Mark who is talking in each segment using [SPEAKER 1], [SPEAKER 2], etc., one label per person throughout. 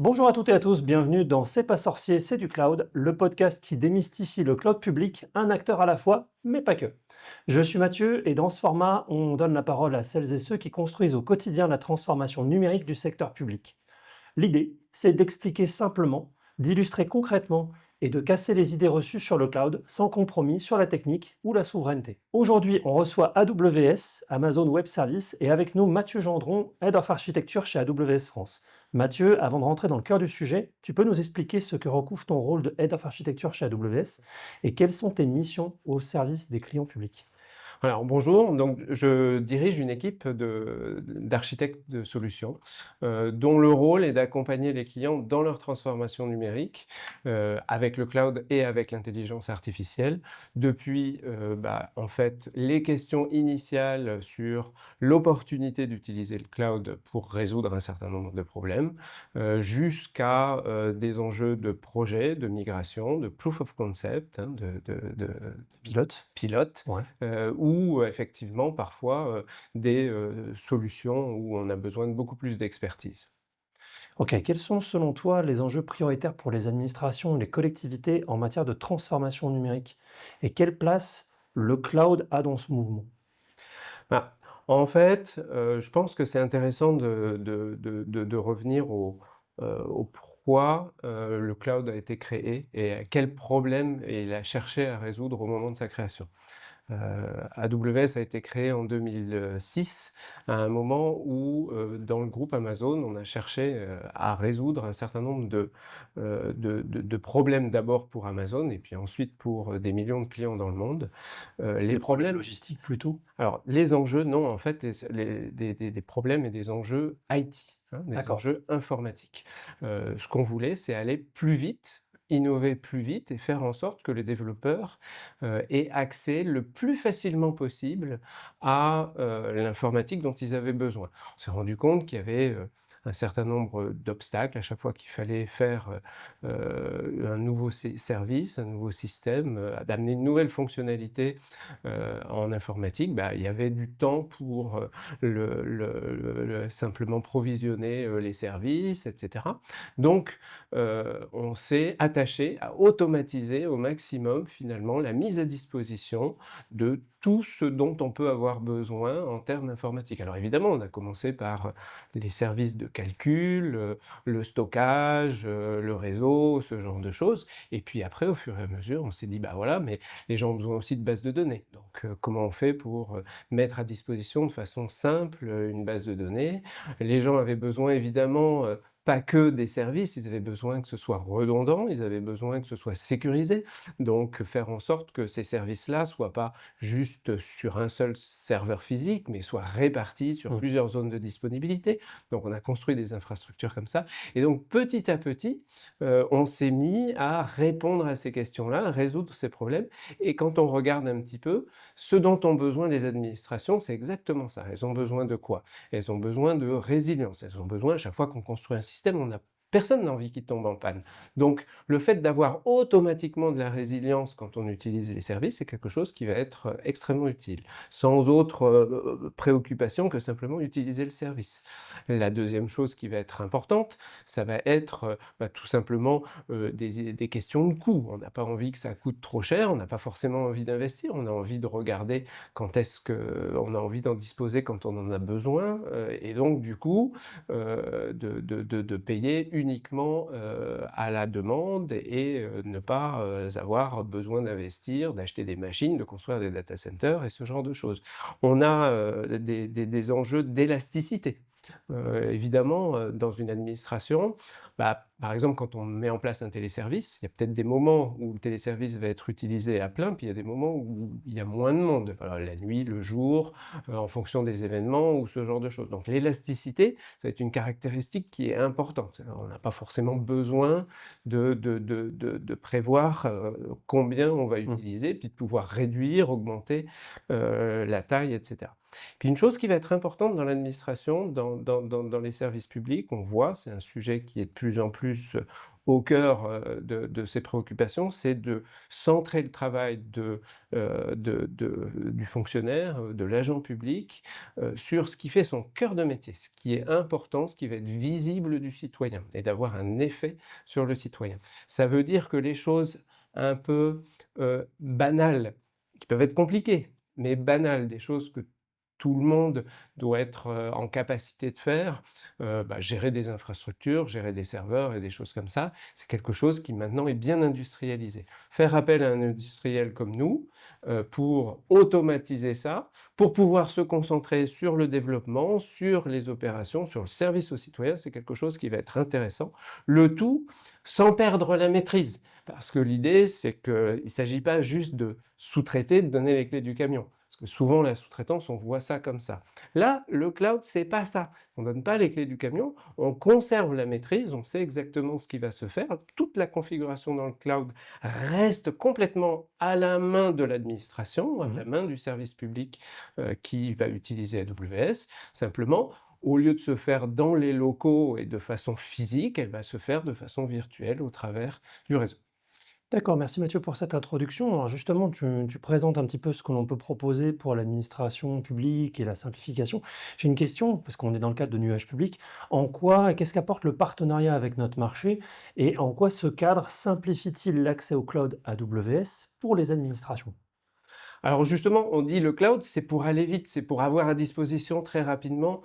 [SPEAKER 1] Bonjour à toutes et à tous, bienvenue dans C'est pas sorcier, c'est du cloud, le podcast qui démystifie le cloud public, un acteur à la fois, mais pas que. Je suis Mathieu et dans ce format, on donne la parole à celles et ceux qui construisent au quotidien la transformation numérique du secteur public. L'idée, c'est d'expliquer simplement, d'illustrer concrètement et de casser les idées reçues sur le cloud sans compromis sur la technique ou la souveraineté. Aujourd'hui, on reçoit AWS, Amazon Web Services, et avec nous Mathieu Gendron, Head of Architecture chez AWS France. Mathieu, avant de rentrer dans le cœur du sujet, tu peux nous expliquer ce que recouvre ton rôle de Head of Architecture chez AWS et quelles sont tes missions au service des clients publics?
[SPEAKER 2] Alors bonjour, donc je dirige une équipe d'architectes de solutions dont le rôle est d'accompagner les clients dans leur transformation numérique avec le cloud et avec l'intelligence artificielle depuis en fait les questions initiales sur l'opportunité d'utiliser le cloud pour résoudre un certain nombre de problèmes jusqu'à des enjeux de projet, de migration, de proof of concept,
[SPEAKER 1] Pilote?
[SPEAKER 2] pilote,
[SPEAKER 1] Ouais.
[SPEAKER 2] ou effectivement parfois des solutions où on a besoin de beaucoup plus d'expertise.
[SPEAKER 1] Ok, quels sont selon toi les enjeux prioritaires pour les administrations et les collectivités en matière de transformation numérique? Et quelle place le cloud a dans ce mouvement?
[SPEAKER 2] Bah, en fait, je pense que c'est intéressant de revenir au pourquoi le cloud a été créé et quels problèmes il a cherché à résoudre au moment de sa création. AWS a été créé en 2006, à un moment où, dans le groupe Amazon, on a cherché, à résoudre un certain nombre de problèmes d'abord pour Amazon et puis ensuite pour, des millions de clients dans le monde. Les
[SPEAKER 1] Des problèmes
[SPEAKER 2] problèmes
[SPEAKER 1] logistiques plutôt?
[SPEAKER 2] alors les enjeux, non, en fait, des problèmes et des enjeux IT, hein, des
[SPEAKER 1] D'accord.
[SPEAKER 2] enjeux informatiques. Ce qu'on voulait, c'est aller plus vite, innover plus vite et faire en sorte que les développeurs, aient accès le plus facilement possible à, l'informatique dont ils avaient besoin. On s'est rendu compte qu'il y avait, un certain nombre d'obstacles à chaque fois qu'il fallait faire, un nouveau service, un nouveau système, d'amener une nouvelle fonctionnalité en informatique. Il y avait du temps pour simplement provisionner les services, etc. Donc, on s'est attaché à automatiser au maximum finalement la mise à disposition de tout ce dont on peut avoir besoin en termes informatiques. Alors évidemment, on a commencé par les services de calcul, le stockage, le réseau, ce genre de choses. Et puis après, au fur et à mesure, on s'est dit, bah voilà, mais les gens ont besoin aussi de bases de données. Donc, comment on fait pour mettre à disposition de façon simple une base de données? Les gens avaient besoin évidemment pas que des services, ils avaient besoin que ce soit redondant, ils avaient besoin que ce soit sécurisé. Donc, faire en sorte que ces services-là soient pas juste sur un seul serveur physique, mais soient répartis sur
[SPEAKER 1] Mmh.
[SPEAKER 2] plusieurs zones de disponibilité. Donc, on a construit des infrastructures comme ça. Et donc, petit à petit, on s'est mis à répondre à ces questions-là, à résoudre ces problèmes. Et quand on regarde un petit peu, ce dont ont besoin les administrations, c'est exactement ça. Elles ont besoin de quoi? Elles ont besoin de résilience. Elles ont besoin, à chaque fois qu'on construit un système, personne n'a envie qu'il tombe en panne. Donc, le fait d'avoir automatiquement de la résilience quand on utilise les services, c'est quelque chose qui va être extrêmement utile, sans autre préoccupation que simplement utiliser le service. La deuxième chose qui va être importante, ça va être tout simplement des questions de coût. On n'a pas envie que ça coûte trop cher, on n'a pas forcément envie d'investir, on a envie de regarder quand est-ce qu'on a envie d'en disposer quand on en a besoin, et donc du coup, de payer uniquement à la demande et ne pas avoir besoin d'investir, d'acheter des machines, de construire des data centers et ce genre de choses. On a des enjeux d'élasticité. Évidemment, dans une administration, par exemple, quand on met en place un téléservice, il y a peut-être des moments où le téléservice va être utilisé à plein, puis il y a des moments où il y a moins de monde, voilà, la nuit, le jour, en fonction des événements ou ce genre de choses. Donc l'élasticité, ça va être une caractéristique qui est importante. On n'a pas forcément besoin de prévoir combien on va
[SPEAKER 1] Mmh.
[SPEAKER 2] utiliser, puis de pouvoir réduire, augmenter la taille, etc. Puis une chose qui va être importante dans l'administration, dans les services publics, on voit, c'est un sujet qui est de plus en plus au cœur de ces préoccupations, c'est de centrer le travail du fonctionnaire, de l'agent public, sur ce qui fait son cœur de métier, ce qui est important, ce qui va être visible du citoyen et d'avoir un effet sur le citoyen. Ça veut dire que les choses un peu banales, qui peuvent être compliquées, mais banales, des choses que tout le monde doit être en capacité de faire, gérer des infrastructures, gérer des serveurs et des choses comme ça, c'est quelque chose qui maintenant est bien industrialisé. Faire appel à un industriel comme nous pour automatiser ça, pour pouvoir se concentrer sur le développement, sur les opérations, sur le service aux citoyens, c'est quelque chose qui va être intéressant. Le tout sans perdre la maîtrise, parce que l'idée, c'est qu'il ne s'agit pas juste de sous-traiter, de donner les clés du camion. Parce que souvent, la sous-traitance, on voit ça comme ça. Là, le cloud, c'est pas ça. On ne donne pas les clés du camion, on conserve la maîtrise, on sait exactement ce qui va se faire. Toute la configuration dans le cloud reste complètement à la main de l'administration, à la main du service public qui va utiliser AWS. Simplement, au lieu de se faire dans les locaux et de façon physique, elle va se faire de façon virtuelle au travers du réseau.
[SPEAKER 1] D'accord, merci Mathieu pour cette introduction. Alors justement, tu présentes un petit peu ce que l'on peut proposer pour l'administration publique et la simplification. J'ai une question, parce qu'on est dans le cadre de nuages publics. En quoi, qu'est-ce qu'apporte le partenariat avec notre marché et en quoi ce cadre simplifie-t-il l'accès au cloud AWS pour les administrations?
[SPEAKER 2] Alors justement, on dit le cloud, c'est pour aller vite, c'est pour avoir à disposition très rapidement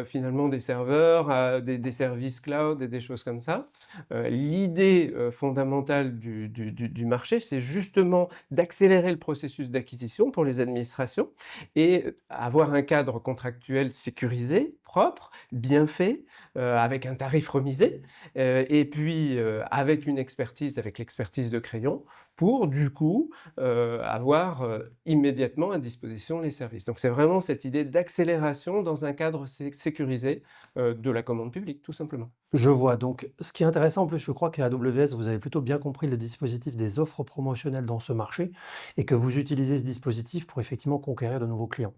[SPEAKER 2] finalement des serveurs, des services cloud et des choses comme ça. L'idée fondamentale du marché, c'est justement d'accélérer le processus d'acquisition pour les administrations et avoir un cadre contractuel sécurisé, propre, bien fait, avec un tarif remisé, et puis avec une expertise, avec l'expertise de Crayon, pour du coup avoir immédiatement à disposition les services. Donc c'est vraiment cette idée d'accélération dans un cadre sécurisé de la commande publique, tout simplement.
[SPEAKER 1] Je vois. Donc, ce qui est intéressant, en plus, je crois qu'à AWS, vous avez plutôt bien compris le dispositif des offres promotionnelles dans ce marché et que vous utilisez ce dispositif pour effectivement conquérir de nouveaux clients.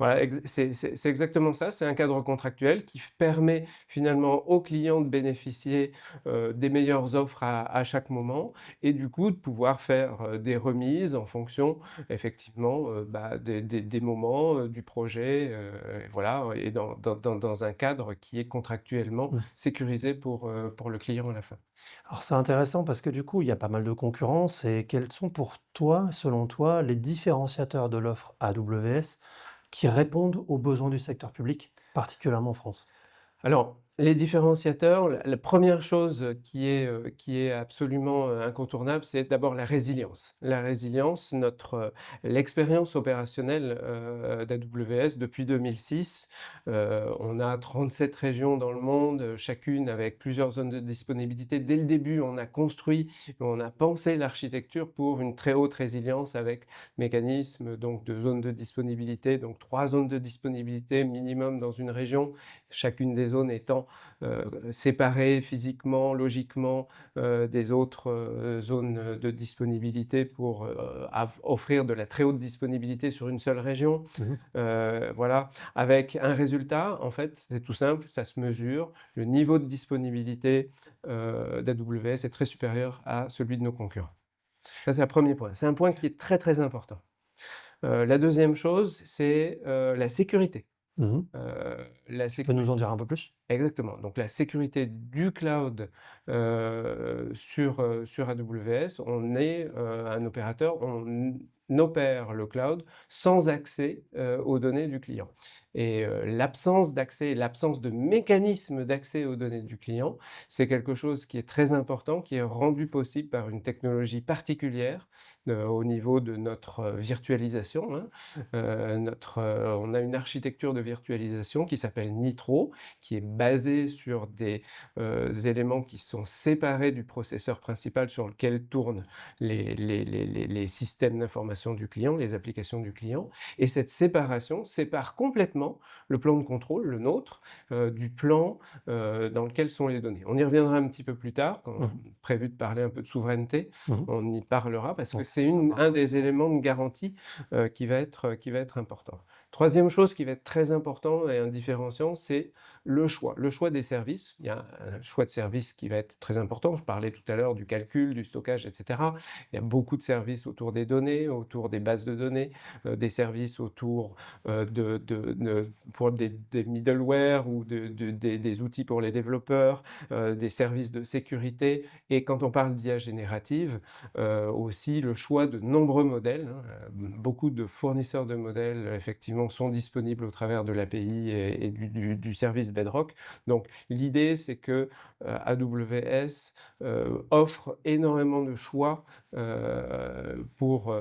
[SPEAKER 2] Voilà, c'est exactement ça, c'est un cadre contractuel qui permet finalement aux clients de bénéficier des meilleures offres à chaque moment et du coup de pouvoir faire des remises en fonction effectivement des moments du projet, voilà, et dans un cadre qui est contractuellement
[SPEAKER 1] Mmh.
[SPEAKER 2] sécurisé pour le client à la fin.
[SPEAKER 1] Alors, c'est intéressant parce que du coup, il y a pas mal de concurrence et quels sont pour toi, selon toi, les différenciateurs de l'offre AWS qui répondent aux besoins du secteur public, particulièrement en France?
[SPEAKER 2] Alors, les différenciateurs, la première chose qui est absolument incontournable, c'est d'abord la résilience. La résilience, l'expérience opérationnelle d'AWS depuis 2006, on a 37 régions dans le monde, chacune avec plusieurs zones de disponibilité. Dès le début, on a construit, on a pensé l'architecture pour une très haute résilience avec mécanisme donc de zones de disponibilité, donc 3 zones de disponibilité minimum dans une région, chacune des zones étant séparées physiquement, logiquement des autres zones de disponibilité pour offrir de la très haute disponibilité sur une seule région.
[SPEAKER 1] Mmh.
[SPEAKER 2] Voilà, avec un résultat, en fait, c'est tout simple, ça se mesure. Le niveau de disponibilité d'AWS est très supérieur à celui de nos concurrents. Ça, c'est un premier point. C'est un point qui est très, très important. La deuxième chose, c'est la sécurité.
[SPEAKER 1] Mmh.
[SPEAKER 2] La
[SPEAKER 1] Tu peux nous en dire un peu plus?
[SPEAKER 2] Exactement. Donc la sécurité du cloud sur AWS, on est un opérateur, on opère le cloud sans accès aux données du client. Et l'absence d'accès, l'absence de mécanisme d'accès aux données du client, c'est quelque chose qui est très important, qui est rendu possible par une technologie particulière au niveau de notre virtualisation, hein. On a une architecture de virtualisation qui s'appelle Nitro, qui est basé sur des éléments qui sont séparés du processeur principal sur lequel tournent les systèmes d'information d'information du client, les applications du client. Et cette séparation sépare complètement le plan de contrôle, le nôtre, du plan dans lequel sont les données. On y reviendra un petit peu plus tard, quand on a prévu de parler un peu de souveraineté, on y parlera parce que c'est un des éléments de garantie qui va être important. Troisième chose qui va être très important et un différenciant, c'est le choix des services. Il y a un choix de services qui va être très important. Je parlais tout à l'heure du calcul, du stockage, etc. Il y a beaucoup de services autour des données, autour des bases de données, des services autour pour des middleware ou des outils pour les développeurs, des services de sécurité. Et quand on parle d'IA générative, aussi le choix de nombreux modèles. Beaucoup de fournisseurs de modèles, effectivement, sont disponibles au travers de l'API et du service Bedrock. Donc, l'idée, c'est que AWS offre énormément de choix pour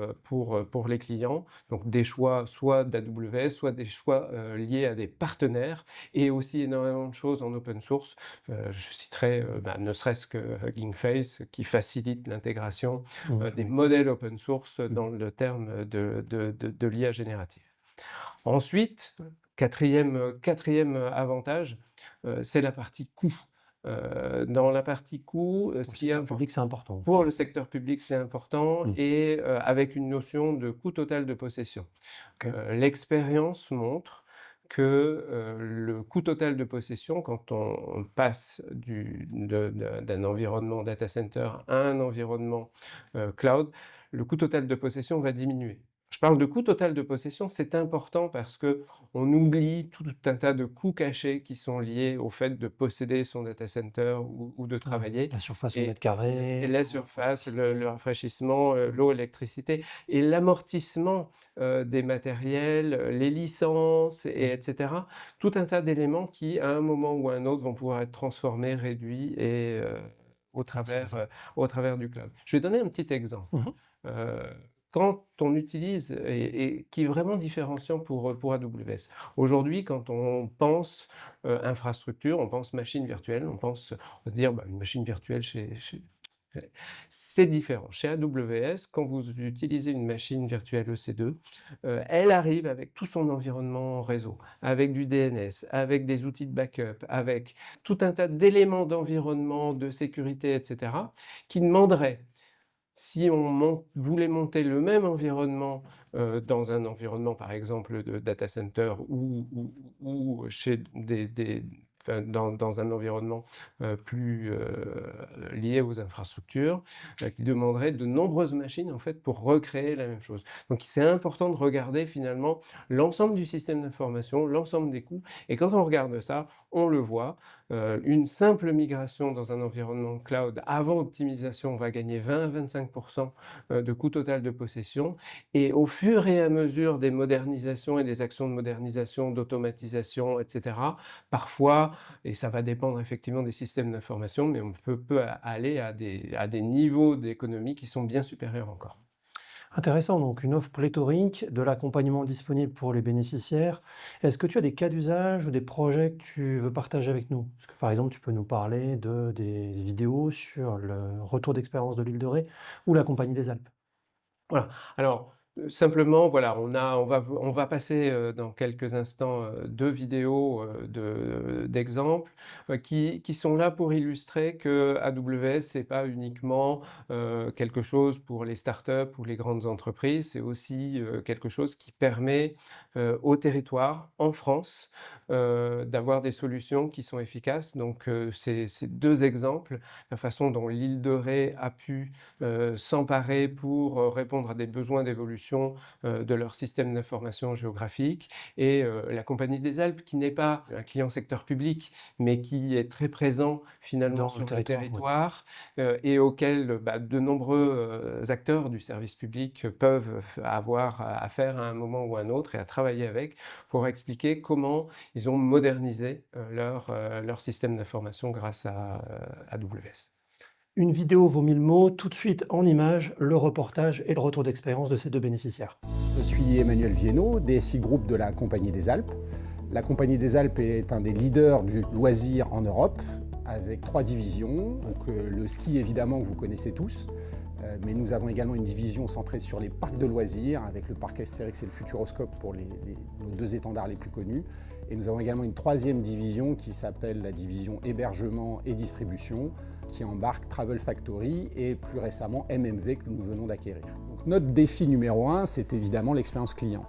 [SPEAKER 2] les clients. Donc, des choix soit d'AWS, soit des choix liés à des partenaires et aussi énormément de choses en open source. Je citerai ne serait-ce que Hugging Face qui facilite l'intégration des modèles open source dans le terme de l'IA générative. Ensuite, quatrième avantage, c'est la partie coût. Dans la partie coût, ce qui est
[SPEAKER 1] public, c'est important.
[SPEAKER 2] Pour le secteur public, c'est important et avec une notion de coût total de possession. L'expérience montre que le coût total de possession, quand on passe d'un environnement data center à un environnement cloud, le coût total de possession va diminuer. Je parle de coût total de possession, c'est important parce qu'on oublie tout un tas de coûts cachés qui sont liés au fait de posséder son data center ou de travailler.
[SPEAKER 1] La surface au mètre carré.
[SPEAKER 2] Et la surface, le rafraîchissement, l'eau, l'électricité et l'amortissement des matériels, les licences, etc. Tout un tas d'éléments qui, à un moment ou à un autre, vont pouvoir être transformés, réduits et au travers du cloud. Je vais donner un petit exemple. Quand on utilise, et qui est vraiment différenciant pour AWS. Aujourd'hui, quand on pense infrastructure, on pense machine virtuelle, on se dire une machine virtuelle c'est différent. Chez AWS, quand vous utilisez une machine virtuelle EC2, elle arrive avec tout son environnement réseau, avec du DNS, avec des outils de backup, avec tout un tas d'éléments d'environnement, de sécurité, etc., qui demanderaient, si on voulait monter le même environnement dans un environnement, par exemple, de data center ou chez dans un environnement plus lié aux infrastructures, qui demanderait de nombreuses machines en fait pour recréer la même chose. Donc c'est important de regarder finalement l'ensemble du système d'information, l'ensemble des coûts, et quand on regarde ça, on le voit, une simple migration dans un environnement cloud avant optimisation, on va gagner 20 à 25% de coût total de possession, et au fur et à mesure des modernisations et des actions de modernisation, d'automatisation, etc., parfois, et ça va dépendre effectivement des systèmes d'information, mais on peut aller à des niveaux d'économie qui sont bien supérieurs encore.
[SPEAKER 1] Intéressant, donc une offre pléthorique, de l'accompagnement disponible pour les bénéficiaires. Est-ce que tu as des cas d'usage ou des projets que tu veux partager avec nous? Parce que par exemple, tu peux nous parler des vidéos sur le retour d'expérience de l'île de Ré ou la Compagnie des Alpes.
[SPEAKER 2] Voilà. Alors, simplement, voilà, on va passer dans quelques instants 2 vidéos d'exemples qui sont là pour illustrer que AWS, c'est pas uniquement quelque chose pour les startups ou les grandes entreprises, c'est aussi quelque chose qui permet au territoire, en France, d'avoir des solutions qui sont efficaces. Donc, ces 2 exemples, la façon dont l'île de Ré a pu s'emparer pour répondre à des besoins d'évolution de leur système d'information géographique, et la Compagnie des Alpes, qui n'est pas un client secteur public, mais qui est très présent finalement sur le territoire, et auquel de nombreux acteurs du service public peuvent avoir affaire à un moment ou à un autre et à travailler avec pour expliquer comment ils ont modernisé leur système d'information grâce à AWS.
[SPEAKER 1] Une vidéo vaut 1000 mots, tout de suite en images, le reportage et le retour d'expérience de ces 2 bénéficiaires.
[SPEAKER 3] Je suis Emmanuel Viennot, DSI Group de la Compagnie des Alpes. La Compagnie des Alpes est un des leaders du loisir en Europe, avec 3 divisions. Donc, le ski, évidemment, que vous connaissez tous. Mais nous avons également une division centrée sur les parcs de loisirs, avec le parc Astérix et le Futuroscope pour nos deux étendards les plus connus. Et nous avons également une troisième division qui s'appelle la division hébergement et distribution, qui embarque Travel Factory et plus récemment MMV que nous venons d'acquérir. Donc notre défi numéro 1, c'est évidemment l'expérience client.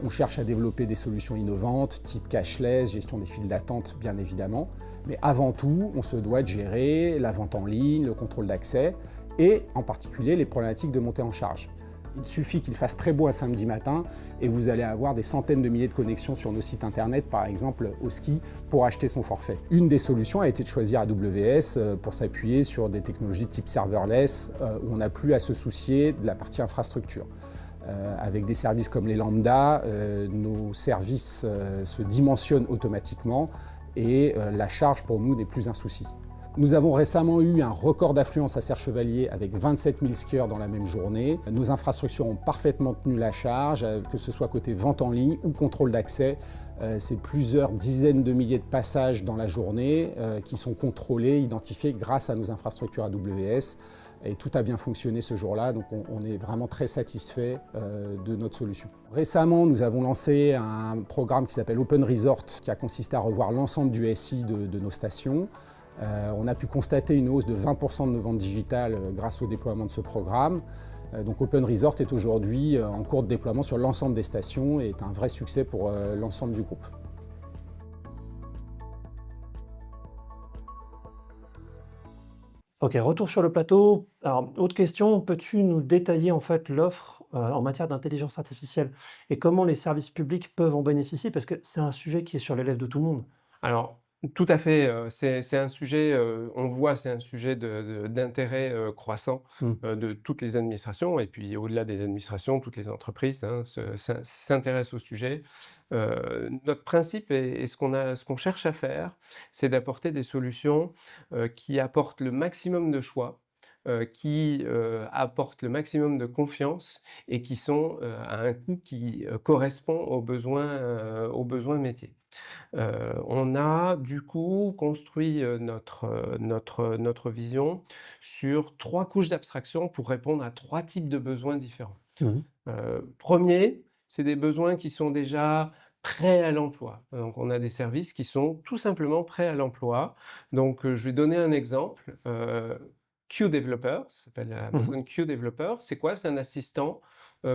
[SPEAKER 3] On cherche à développer des solutions innovantes, type cashless, gestion des files d'attente bien évidemment, mais avant tout, on se doit de gérer la vente en ligne, le contrôle d'accès et en particulier les problématiques de montée en charge. Il suffit qu'il fasse très beau un samedi matin et vous allez avoir des centaines de milliers de connexions sur nos sites internet, par exemple au ski, pour acheter son forfait. Une des solutions a été de choisir AWS pour s'appuyer sur des technologies type serverless où on n'a plus à se soucier de la partie infrastructure. Avec des services comme les lambda, nos services se dimensionnent automatiquement et la charge pour nous n'est plus un souci. Nous avons récemment eu un record d'affluence à Serre-Chevalier avec 27 000 skieurs dans la même journée. Nos infrastructures ont parfaitement tenu la charge, que ce soit côté vente en ligne ou contrôle d'accès. C'est plusieurs dizaines de milliers de passages dans la journée qui sont contrôlés, identifiés grâce à nos infrastructures AWS. Et tout a bien fonctionné ce jour-là, donc on est vraiment très satisfait de notre solution. Récemment, nous avons lancé un programme qui s'appelle Open Resort, qui a consisté à revoir l'ensemble du SI de nos stations. On a pu constater une hausse de 20% de nos ventes digitales grâce au déploiement de ce programme. Donc Open Resort est aujourd'hui en cours de déploiement sur l'ensemble des stations et est un vrai succès pour l'ensemble du groupe.
[SPEAKER 1] Ok, retour sur le plateau. Alors, autre question, peux-tu nous détailler en fait l'offre en matière d'intelligence artificielle et comment les services publics peuvent en bénéficier? Parce que c'est un sujet qui est sur les lèvres de tout le monde.
[SPEAKER 2] Alors, tout à fait, c'est un sujet, on voit, c'est un sujet d'intérêt croissant de toutes les administrations et puis au-delà des administrations, toutes les entreprises s'intéressent au sujet. Notre principe et ce qu'on cherche à faire, c'est d'apporter des solutions qui apportent le maximum de choix, qui apportent le maximum de confiance et qui sont à un coût qui correspond aux besoins métiers. On a du coup construit notre vision sur 3 couches d'abstraction pour répondre à 3 types de besoins différents. Premier, c'est des besoins qui sont déjà prêts à l'emploi. Donc on a des services qui sont tout simplement prêts à l'emploi. Donc je vais donner un exemple. QDeveloper, ça s'appelle Amazon QDeveloper. C'est quoi? C'est un assistant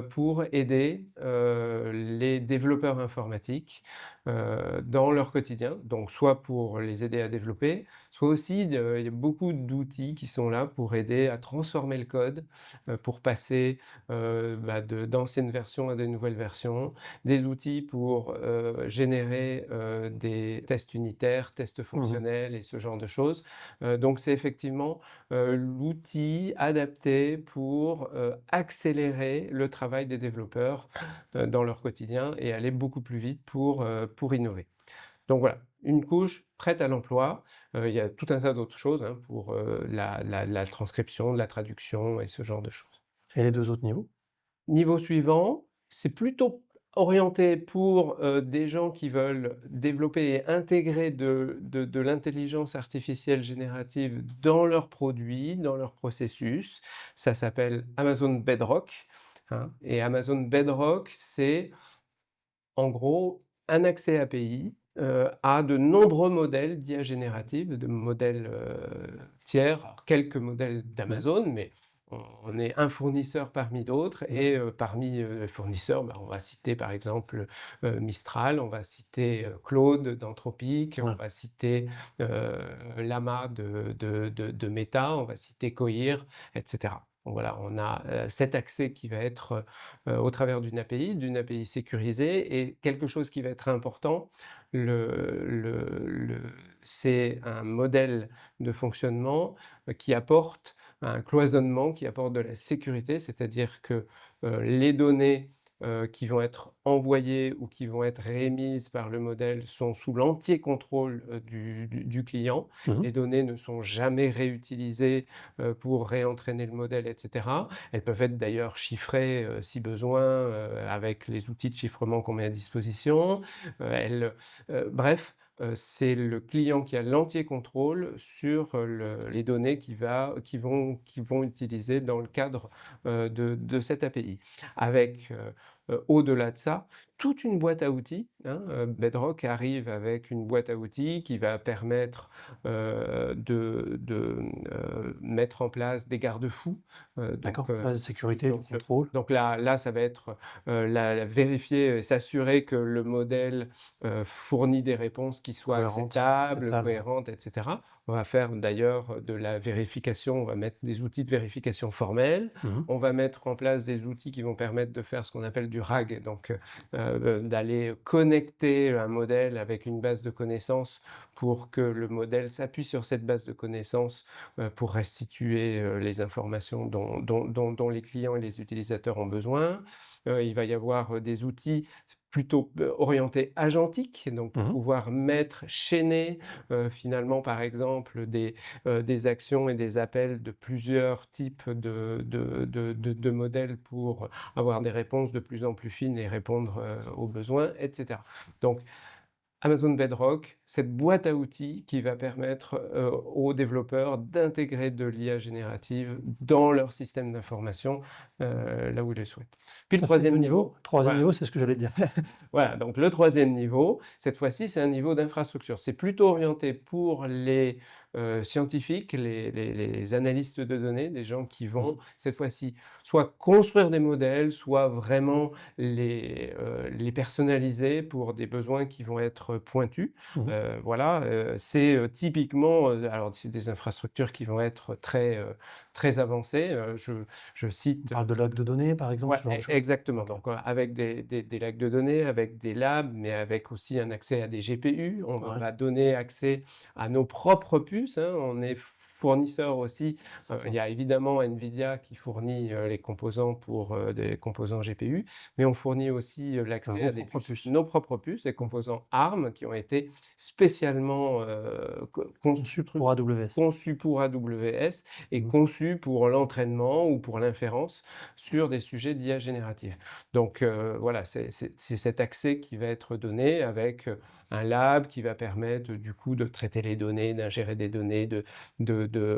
[SPEAKER 2] pour aider les développeurs informatiques dans leur quotidien, donc soit pour les aider à développer, soit aussi il y a beaucoup d'outils qui sont là pour aider à transformer le code, pour passer d'anciennes versions à des nouvelles versions, des outils pour générer des tests unitaires, tests fonctionnels et ce genre de choses. Donc c'est effectivement l'outil adapté pour accélérer le travail des développeurs dans leur quotidien et aller beaucoup plus vite pour innover. Donc voilà, une couche prête à l'emploi. Il y a tout un tas d'autres choses pour la transcription, la traduction et ce genre de choses.
[SPEAKER 1] Et les 2 autres niveaux?
[SPEAKER 2] Niveau suivant, c'est plutôt orienté pour des gens qui veulent développer et intégrer de l'intelligence artificielle générative dans leurs produits, dans leurs processus. Ça s'appelle Amazon Bedrock. Et Amazon Bedrock, c'est en gros un accès API à de nombreux modèles d'IA générative, de modèles tiers, alors quelques modèles d'Amazon, mais on est un fournisseur parmi d'autres et parmi les fournisseurs, on va citer par exemple Mistral, on va citer Claude d'Anthropic, on va citer Llama de Meta, on va citer Cohere, etc. Donc voilà, on a cet accès qui va être au travers d'une API sécurisée et quelque chose qui va être important, c'est un modèle de fonctionnement qui apporte un cloisonnement, qui apporte de la sécurité, c'est-à-dire que les données qui vont être envoyées ou qui vont être réémises par le modèle sont sous l'entier contrôle du client. Les données ne sont jamais réutilisées pour réentraîner le modèle, etc. Elles peuvent être d'ailleurs chiffrées si besoin avec les outils de chiffrement qu'on met à disposition. Bref, c'est le client qui a l'entier contrôle sur les données qu'ils vont utiliser dans le cadre de cette API. Avec, au-delà de ça, toute une boîte à outils, hein. Bedrock arrive avec une boîte à outils qui va permettre de mettre en place des garde-fous.
[SPEAKER 1] D'accord.
[SPEAKER 2] Donc,
[SPEAKER 1] La sécurité, le
[SPEAKER 2] sur
[SPEAKER 1] contrôle.
[SPEAKER 2] donc là, ça va être vérifier et s'assurer que le modèle fournit des réponses qui soient
[SPEAKER 1] Cohérente,
[SPEAKER 2] acceptables,
[SPEAKER 1] acceptable, ouais.
[SPEAKER 2] cohérentes, etc. On va faire d'ailleurs de la vérification, on va mettre des outils de vérification formelle,
[SPEAKER 1] Mmh.
[SPEAKER 2] on va mettre en place des outils qui vont permettre de faire ce qu'on appelle du RAG, donc d'aller connecter un modèle avec une base de connaissances pour que le modèle s'appuie sur cette base de connaissances pour restituer les informations dont les clients et les utilisateurs ont besoin. Il va y avoir des outils plutôt orientés agentiques, donc pour
[SPEAKER 1] Mmh.
[SPEAKER 2] pouvoir mettre, chaîner finalement par exemple des actions et des appels de plusieurs types de modèles pour avoir des réponses de plus en plus fines et répondre aux besoins, etc. Donc Amazon Bedrock, cette boîte à outils qui va permettre aux développeurs d'intégrer de l'IA générative dans leur système d'information là où ils le souhaitent. Puis le
[SPEAKER 1] Ça fait 2
[SPEAKER 2] troisième
[SPEAKER 1] niveaux.
[SPEAKER 2] niveau,
[SPEAKER 1] 3e
[SPEAKER 2] voilà,
[SPEAKER 1] niveau, c'est ce que j'allais te dire.
[SPEAKER 2] voilà, donc le troisième niveau, cette fois-ci, c'est un niveau d'infrastructure. C'est plutôt orienté pour les scientifiques, les analystes de données, des gens qui vont, cette fois-ci, soit construire des modèles, soit vraiment les personnaliser pour des besoins qui vont être pointus.
[SPEAKER 1] Mmh.
[SPEAKER 2] Voilà, c'est typiquement, alors c'est des infrastructures qui vont être très avancées. Je
[SPEAKER 1] On
[SPEAKER 2] cite
[SPEAKER 1] parle de lacs de données, par exemple,
[SPEAKER 2] Ouais,
[SPEAKER 1] ce genre de choses?
[SPEAKER 2] exactement.
[SPEAKER 1] OK.
[SPEAKER 2] Donc, avec des lacs de données, avec des labs, mais avec aussi un accès à des GPU. On
[SPEAKER 1] Ouais.
[SPEAKER 2] va donner accès à nos propres puces, hein. On est fournisseur aussi.
[SPEAKER 1] C'est ça.
[SPEAKER 2] Il y a évidemment NVIDIA qui fournit les composants pour des composants GPU, mais on fournit aussi l'accès
[SPEAKER 1] Vos
[SPEAKER 2] à des
[SPEAKER 1] propres
[SPEAKER 2] puces,
[SPEAKER 1] puces.
[SPEAKER 2] nos propres puces, des composants ARM qui ont été spécialement
[SPEAKER 1] Conçu pour AWS.
[SPEAKER 2] conçus pour AWS et
[SPEAKER 1] Mmh.
[SPEAKER 2] conçus pour l'entraînement ou pour l'inférence sur des sujets d'IA générative. Donc voilà, c'est cet accès qui va être donné avec un lab qui va permettre du coup de traiter les données, d'ingérer des données,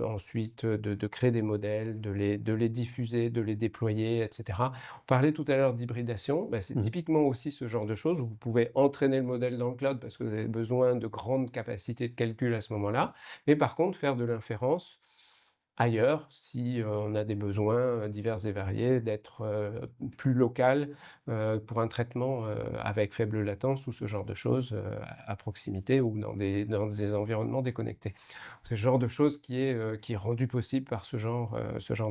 [SPEAKER 2] ensuite de créer des modèles, de les diffuser, de les déployer, etc. On parlait tout à l'heure d'hybridation, ben, c'est
[SPEAKER 1] Mmh.
[SPEAKER 2] typiquement aussi ce genre de choses où vous pouvez entraîner le modèle dans le cloud parce que vous avez besoin de grandes capacités de calcul à ce moment-là, mais par contre faire de l'inférence ailleurs, si on a des besoins divers et variés, d'être plus local pour un traitement avec faible latence ou ce genre de choses à proximité ou dans des environnements déconnectés. C'est ce genre de choses qui est rendu possible par ce genre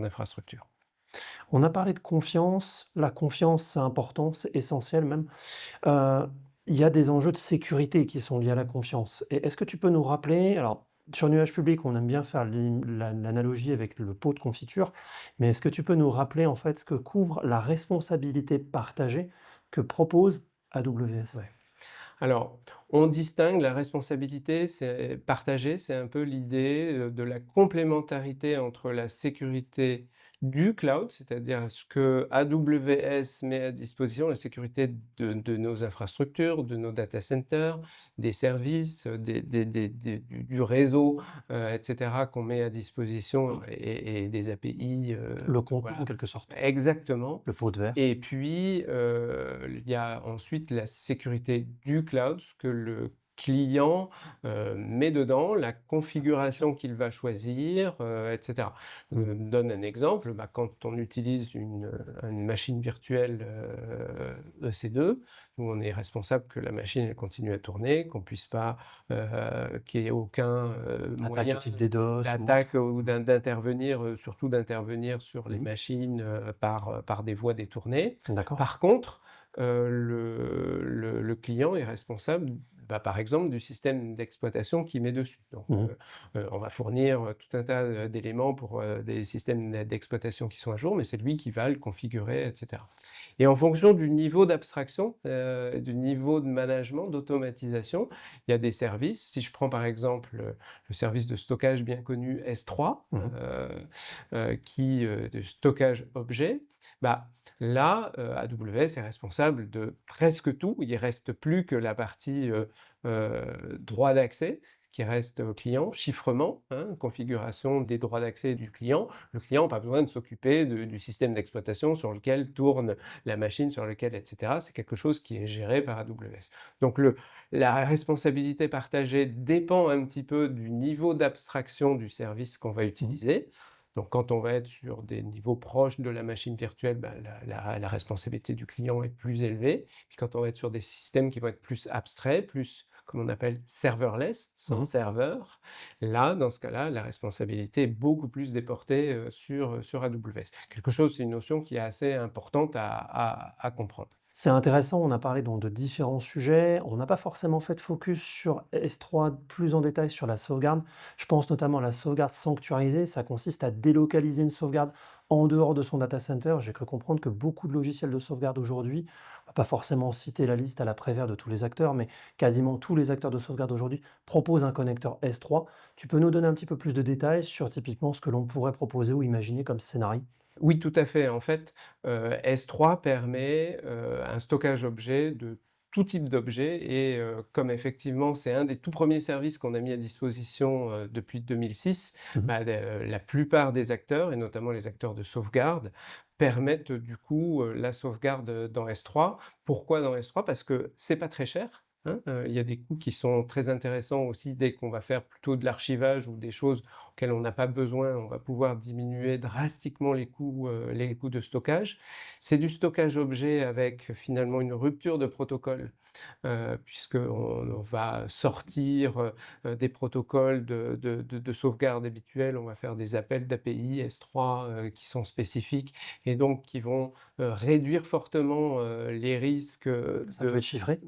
[SPEAKER 2] d'infrastructure.
[SPEAKER 1] On a parlé de confiance. La confiance, c'est important, c'est essentiel même. Heu, il y a des enjeux de sécurité qui sont liés à la confiance et est-ce que tu peux nous rappeler alors, sur nuage public, on aime bien faire l'analogie avec le pot de confiture, mais est-ce que tu peux nous rappeler, en fait, ce que couvre la responsabilité partagée que propose AWS?
[SPEAKER 2] Ouais. Alors, on distingue la responsabilité, c'est partagée, c'est un peu l'idée de la complémentarité entre la sécurité du cloud, c'est-à-dire ce que AWS met à disposition, la sécurité de nos infrastructures, de nos data centers, des services, du réseau, etc., qu'on met à disposition et des API.
[SPEAKER 1] Le contenu, en
[SPEAKER 2] Voilà,
[SPEAKER 1] quelque sorte,
[SPEAKER 2] exactement.
[SPEAKER 1] le pot de verre.
[SPEAKER 2] Et puis, il y a ensuite la sécurité du cloud, ce que le client met dedans, la configuration qu'il va choisir, etc. Je donne un exemple, bah, quand on utilise une machine virtuelle EC2, nous on est responsable que la machine elle continue à tourner, qu'on puisse pas, qu'il n'y ait aucun
[SPEAKER 1] Attaque de
[SPEAKER 2] moyen
[SPEAKER 1] type DDoS ou autre.
[SPEAKER 2] d'attaque ou d'intervenir, surtout d'intervenir sur les
[SPEAKER 1] Mmh.
[SPEAKER 2] machines par des voies détournées.
[SPEAKER 1] D'accord.
[SPEAKER 2] Par contre, le client est responsable, bah, par exemple, du système d'exploitation qu'il met dessus. Donc,
[SPEAKER 1] Mmh.
[SPEAKER 2] on va fournir tout un tas d'éléments pour des systèmes d'exploitation qui sont à jour, mais c'est lui qui va le configurer, etc. Et en fonction du niveau d'abstraction, du niveau de management, d'automatisation, il y a des services. Si je prends par exemple le service de stockage bien connu S3,
[SPEAKER 1] Mmh.
[SPEAKER 2] de stockage objet, Bah, là, AWS est responsable de presque tout. Il ne reste plus que la partie droit d'accès qui reste au client, chiffrement, hein, configuration des droits d'accès du client. Le client n'a pas besoin de s'occuper du système d'exploitation sur lequel tourne la machine, sur lequel, etc. C'est quelque chose qui est géré par AWS. Donc la responsabilité partagée dépend un petit peu du niveau d'abstraction du service qu'on va utiliser. Donc, quand on va être sur des niveaux proches de la machine virtuelle, ben, la responsabilité du client est plus élevée. Puis quand on va être sur des systèmes qui vont être plus abstraits, plus, comme on appelle, serverless, sans
[SPEAKER 1] Mmh.
[SPEAKER 2] serveur, là, dans ce cas-là, la responsabilité est beaucoup plus déportée sur AWS. Quelque chose, c'est une notion qui est assez importante à comprendre.
[SPEAKER 1] C'est intéressant, on a parlé donc de différents sujets. On n'a pas forcément fait de focus sur S3 plus en détail sur la sauvegarde. Je pense notamment à la sauvegarde sanctuarisée. Ça consiste à délocaliser une sauvegarde en dehors de son data center. J'ai cru comprendre que beaucoup de logiciels de sauvegarde aujourd'hui, on va pas forcément citer la liste à la Prévert de tous les acteurs, mais quasiment tous les acteurs de sauvegarde aujourd'hui proposent un connecteur S3. Tu peux nous donner un petit peu plus de détails sur typiquement ce que l'on pourrait proposer ou imaginer comme scénario?
[SPEAKER 2] Oui, tout à fait. En fait, S3 permet, un stockage objet de tout type d'objet et comme effectivement c'est un des tout premiers services qu'on a mis à disposition, depuis 2006,
[SPEAKER 1] Mmh.
[SPEAKER 2] bah, la plupart des acteurs et notamment les acteurs de sauvegarde permettent, du coup, la sauvegarde, dans S3. Pourquoi dans S3? Parce que c'est pas très cher, hein, il y a des coûts qui sont très intéressants aussi dès qu'on va faire plutôt de l'archivage ou des choses auxquels on n'a pas besoin, on va pouvoir diminuer drastiquement les coûts de stockage. C'est du stockage objet avec finalement une rupture de protocole, puisqu'on va sortir des protocoles de sauvegarde habituels, on va faire des appels d'API S3 qui sont spécifiques et donc qui vont réduire fortement les risques
[SPEAKER 1] Ça peut être chiffré?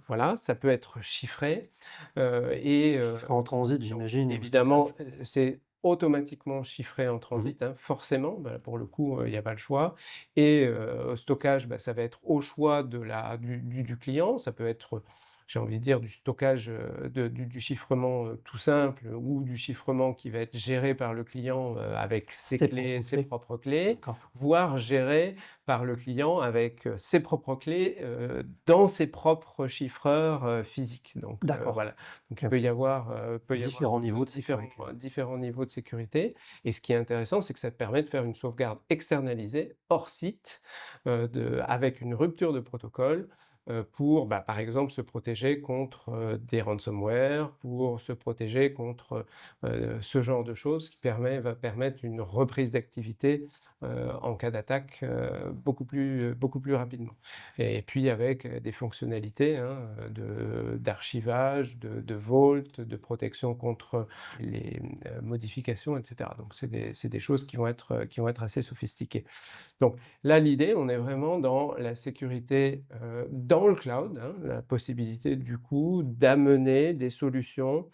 [SPEAKER 2] voilà, ça peut être chiffré
[SPEAKER 1] Chiffré en transit,
[SPEAKER 2] donc
[SPEAKER 1] j'imagine, ou
[SPEAKER 2] évidemment,
[SPEAKER 1] stockage?
[SPEAKER 2] c'est automatiquement chiffré en
[SPEAKER 1] Mmh.
[SPEAKER 2] transit, hein, forcément, bah, pour le coup, il y a pas le choix et stockage, bah, ça va être au choix de la du client. Ça peut être, j'ai envie de dire, du stockage, du chiffrement, tout simple ou du chiffrement qui va être géré par le client, avec ses
[SPEAKER 1] Ses
[SPEAKER 2] clés,
[SPEAKER 1] propres
[SPEAKER 2] ses
[SPEAKER 1] clés.
[SPEAKER 2] propres clés,
[SPEAKER 1] D'accord.
[SPEAKER 2] voire géré par le client avec, ses propres clés, dans ses propres chiffreurs, physiques. Donc
[SPEAKER 1] D'accord.
[SPEAKER 2] voilà. Donc il
[SPEAKER 1] OK.
[SPEAKER 2] peut y avoir
[SPEAKER 1] Différents niveaux de
[SPEAKER 2] différents
[SPEAKER 1] sécurité.
[SPEAKER 2] différents niveaux de sécurité et ce qui est intéressant, c'est que ça te permet de faire une sauvegarde externalisée hors site, avec une rupture de protocole, pour, bah, par exemple, se protéger contre, des ransomware, pour se protéger contre, ce genre de choses qui va permettre une reprise d'activité, en cas d'attaque, beaucoup plus rapidement. Et puis avec, des fonctionnalités, hein, d'archivage, de vault, de protection contre les, modifications et cetera. Donc c'est des choses qui vont être assez sophistiquées. Donc là, l'idée, on est vraiment dans la sécurité, dans le cloud, hein, la possibilité du coup d'amener des solutions,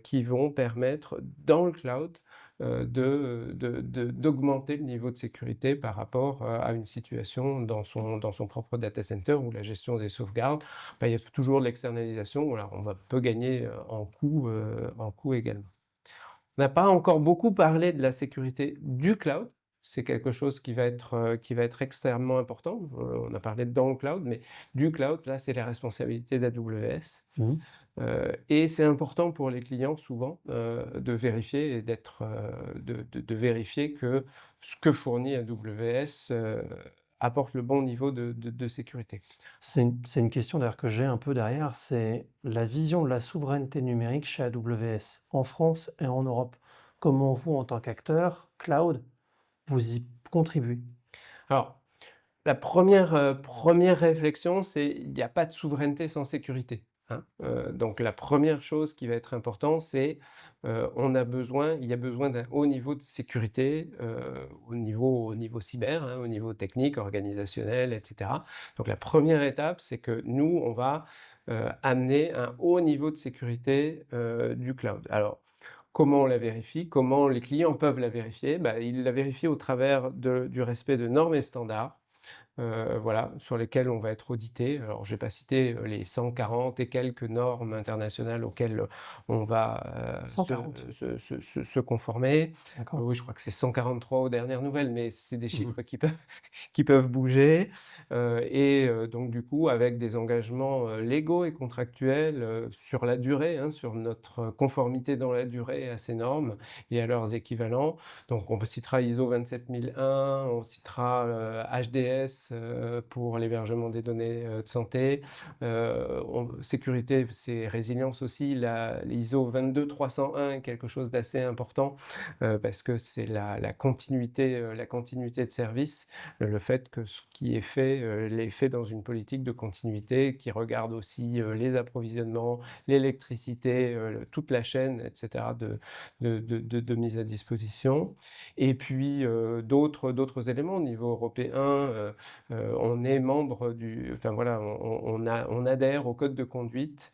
[SPEAKER 2] qui vont permettre dans le cloud, d'augmenter le niveau de sécurité par rapport, à une situation dans son propre data center où la gestion des sauvegardes, bah, il y a toujours de l'externalisation, voilà, peut gagner, en coût également. On n'a pas encore beaucoup parlé de la sécurité du cloud. C'est quelque chose qui va être extrêmement important. On a parlé de dans le cloud, mais du cloud, là, c'est la responsabilité d'AWS.
[SPEAKER 1] Mmh.
[SPEAKER 2] Et c'est important pour les clients souvent, de vérifier et de vérifier que ce que fournit AWS, apporte le bon niveau de sécurité.
[SPEAKER 1] C'est une question d'ailleurs que j'ai un peu derrière, c'est la vision de la souveraineté numérique chez AWS, en France et en Europe. Comment vous, en tant qu'acteur cloud, vous y contribuez?
[SPEAKER 2] Alors, la première réflexion, c'est il n'y a pas de souveraineté sans sécurité, hein. Donc la première chose qui va être important, c'est, il y a besoin d'un haut niveau de sécurité, au niveau cyber, hein, au niveau technique, organisationnel et cetera. Donc la première étape, c'est que nous, on va, amener un haut niveau de sécurité, du cloud. Alors, comment on la vérifie? Comment les clients peuvent la vérifier? Bah, ils la vérifient au travers du respect de normes et standards. voilà, sur lesquels on va être audité. Alors, je vais pas citer, les 140 et quelques normes internationales auxquelles on va, se
[SPEAKER 1] 140.
[SPEAKER 2] se conformer.
[SPEAKER 1] D'accord.
[SPEAKER 2] Oui, je crois que c'est 143 aux dernières nouvelles, mais c'est des
[SPEAKER 1] Mmh.
[SPEAKER 2] chiffres qui peuvent bouger, donc du coup, avec des engagements, légaux et contractuels, sur la durée, hein, sur notre conformité dans la durée à ces normes et à leurs équivalents. Donc on citera ISO 27001, on citera, HDS, pour l'hébergement des données, de santé. Sécurité, c'est résilience aussi, l'ISO 22301 est quelque chose d'assez important, parce que c'est la continuité de service, le fait que ce qui est fait, l'est fait dans une politique de continuité qui regarde aussi, les approvisionnements, l'électricité, toute la chaîne et cetera de mise à disposition. Et puis, d'autres éléments au niveau européen, on est membre enfin voilà, on adhère au code de conduite,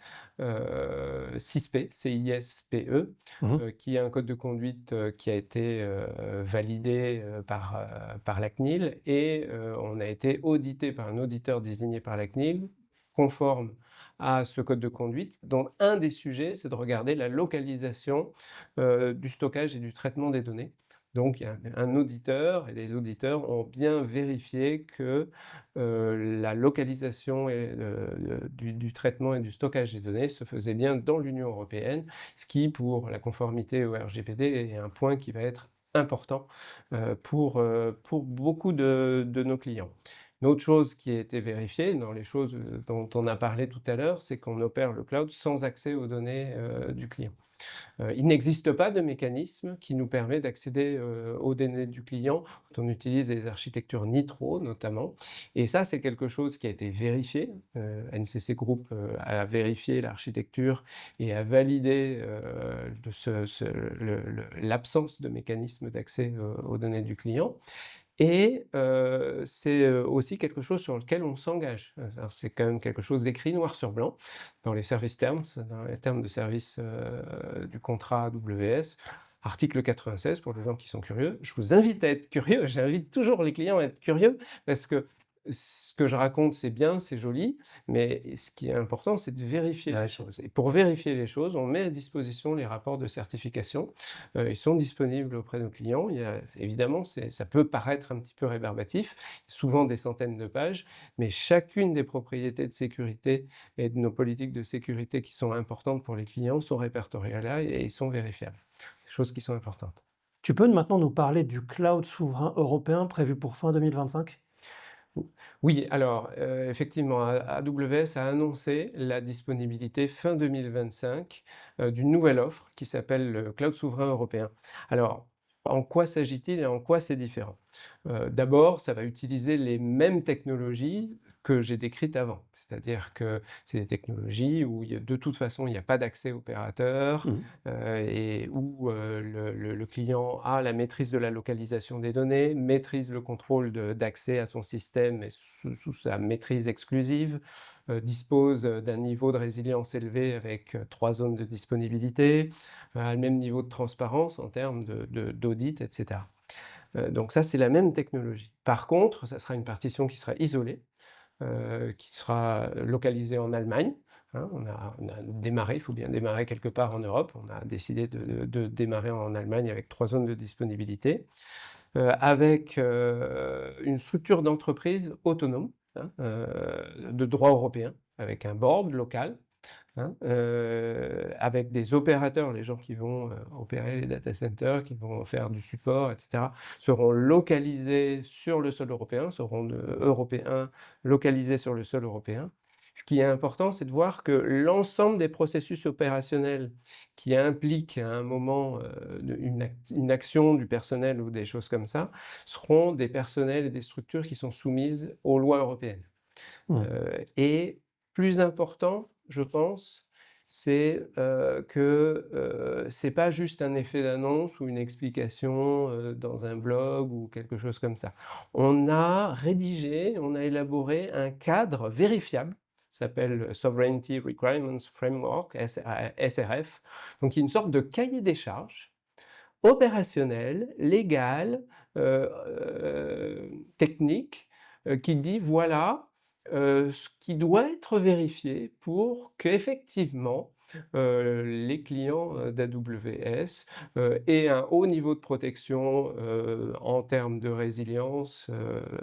[SPEAKER 2] CISPE, CISPE,
[SPEAKER 1] Mmh.
[SPEAKER 2] qui est un code de conduite, qui a été, validé, par la CNIL, et on a été audité par un auditeur désigné par la CNIL, conforme à ce code de conduite, dont un des sujets, c'est de regarder la localisation, du stockage et du traitement des données. Donc il y a un auditeur, et les auditeurs ont bien vérifié que, la localisation et du traitement et du stockage des données se faisait bien dans l'Union européenne, ce qui, pour la conformité au RGPD, est un point qui va être important, pour beaucoup de nos clients. Une autre chose qui a été vérifiée dans les choses, dont on a parlé tout à l'heure, c'est qu'on opère le cloud sans accès aux données, du client. Il n'existe pas de mécanisme qui nous permet d'accéder, aux données du client quand on utilise des architectures Nitro notamment, et ça, c'est quelque chose qui a été vérifié. NCC Group, a vérifié l'architecture et a validé, de l'absence de mécanisme d'accès, aux données du client. Et c'est, aussi quelque chose sur lequel on s'engage. Alors c'est quand même quelque chose d'écrit noir sur blanc dans les service terms, dans les termes de service, du contrat AWS. Article 96 pour les gens qui sont curieux. Je vous invite à être curieux, j'invite toujours les clients à être curieux, parce que ce que je raconte, c'est bien, c'est joli, mais ce qui est important, c'est de vérifier
[SPEAKER 1] Ouais.
[SPEAKER 2] les choses. Et pour vérifier les choses, on met à disposition les rapports de certification. Ils sont disponibles auprès de nos clients. Il y a évidemment, ça peut paraître un petit peu rébarbatif, souvent des centaines de pages, mais chacune des propriétés de sécurité et de nos politiques de sécurité qui sont importantes pour les clients sont répertoriées là et sont vérifiables. Des choses qui sont importantes.
[SPEAKER 1] Tu peux maintenant nous parler du cloud souverain européen prévu pour fin 2025?
[SPEAKER 2] Oui, alors, effectivement, AWS a annoncé la disponibilité fin 2025, d'une nouvelle offre qui s'appelle le Cloud souverain européen. Alors, en quoi s'agit-il et en quoi c'est différent? D'abord, ça va utiliser les mêmes technologies que j'ai décrites avant. C'est-à-dire que c'est des technologies où de toute façon, il n'y a pas d'accès opérateur,
[SPEAKER 1] Mmh.
[SPEAKER 2] et où, le client a la maîtrise de la localisation des données, maîtrise le contrôle d'accès à son système et sous sa maîtrise exclusive, dispose, d'un niveau de résilience élevé avec, 3 zones de disponibilité, a le même niveau de transparence en termes d'audit et cetera. Donc ça, c'est la même technologie. Par contre, ça sera une partition qui sera isolée, qui sera localisée en Allemagne, hein. On a démarré, il faut bien démarrer quelque part en Europe. On a décidé de démarrer en Allemagne avec 3 zones de disponibilité, avec, une structure d'entreprise autonome, hein, de droit européen, avec un board local, hein, avec des opérateurs, les gens qui vont, opérer les data centers, qui vont faire du support et cetera, seront localisés sur le sol européen, seront européens localisés sur le sol européen. Ce qui est important, c'est de voir que l'ensemble des processus opérationnels qui impliquent à un moment, une action du personnel ou des choses comme ça, seront des personnels et des structures qui sont soumises aux lois européennes.
[SPEAKER 1] Mmh.
[SPEAKER 2] Et plus important, je pense, c'est, que, c'est pas juste un effet d'annonce ou une explication, dans un blog ou quelque chose comme ça. On a rédigé, on a élaboré un cadre vérifiable, s'appelle Sovereignty Requirements Framework, SRF, donc qui est une sorte de cahier des charges opérationnel, légal, technique, qui dit voilà ce qui doit être vérifié pour qu'effectivement les clients d'AWS aient un haut niveau de protection en termes de résilience